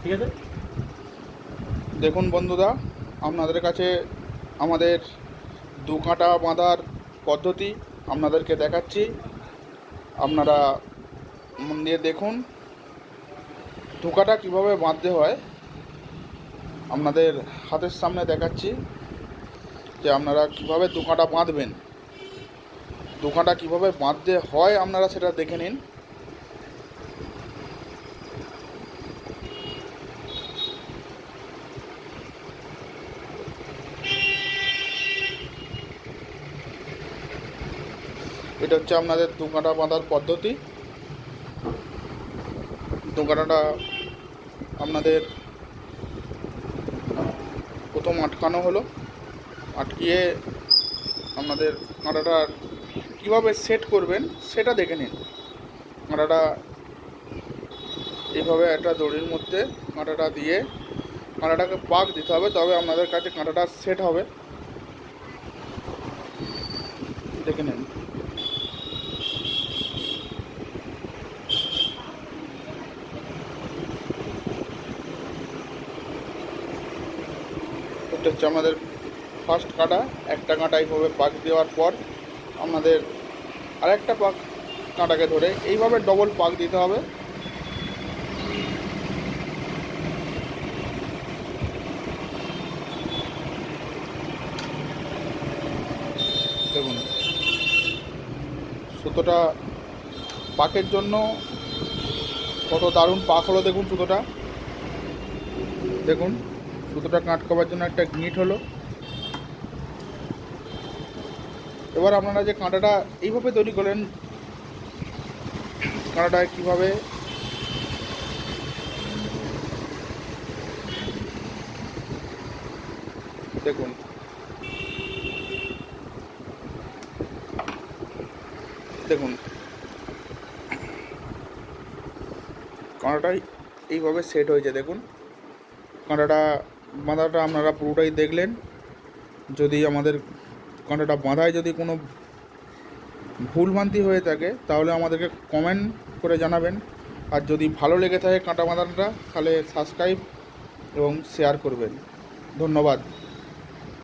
ঠিক আছে। দেখুন বন্ধুরা, আপনাদের কাছে আমাদের দু কাঁটা বাঁধার পদ্ধতি আপনাদেরকে দেখাচ্ছি। আপনারা মন দিয়ে দেখুন দু কাঁটা কীভাবে বাঁধতে হয়। আপনাদের হাতের সামনে দেখাচ্ছি যে আপনারা কীভাবে দু কাঁটা বাঁধবেন। দু কাঁটা কীভাবে বাঁধতে হয় আপনারা সেটা দেখে নিন। এটা হচ্ছে আপনাদের দু কাঁটা বাঁধার পদ্ধতি। দু কাঁটাটা আপনাদের প্রথম আটকানো হলো, আটকিয়ে আপনাদের কাঁটাটা কীভাবে সেট করবেন সেটা দেখে নিন। কাঁটাটা এইভাবে একটা দড়ির মধ্যে কাঁটাটা দিয়ে কাঁটাটাকে পাক দিতে হবে, তবে আপনাদের কাছে কাঁটাটা সেট হবে। দেখে নিন। এটা হচ্ছে আমাদের ফার্স্ট কাঁটা। একটা কাঁটা এইভাবে পাক দেওয়ার পর আপনাদের আরেকটা পাক কাঁটাকে ধরে এইভাবে ডবল পাক দিতে হবে। দেখুন সুতোটা পাকের জন্য কত দারুণ পাক হলো। দেখুন সুতোটা, দেখুন সুতোটা আটকাবার জন্য একটা গিঁট হলো। এবার আপনারা যে কাঁটাটা এইভাবে তৈরি করেন, কাঁটাটা কীভাবে দেখুন, দেখুন কাঁটাটাই এইভাবে সেট হয়েছে। দেখুন কাঁটাটা বাঁধাটা আপনারা পুরোটাই দেখলেন। যদি আমাদের কাঁটাটা বাঁধায় যদি কোনো ভুলভ্রান্তি হয়ে থাকে তাহলে আমাদেরকে কমেন্ট করে জানাবেন। আর যদি ভালো লেগে থাকে কাঁটা বাঁধাটা, তাহলে সাবস্ক্রাইব এবং শেয়ার করবেন। ধন্যবাদ।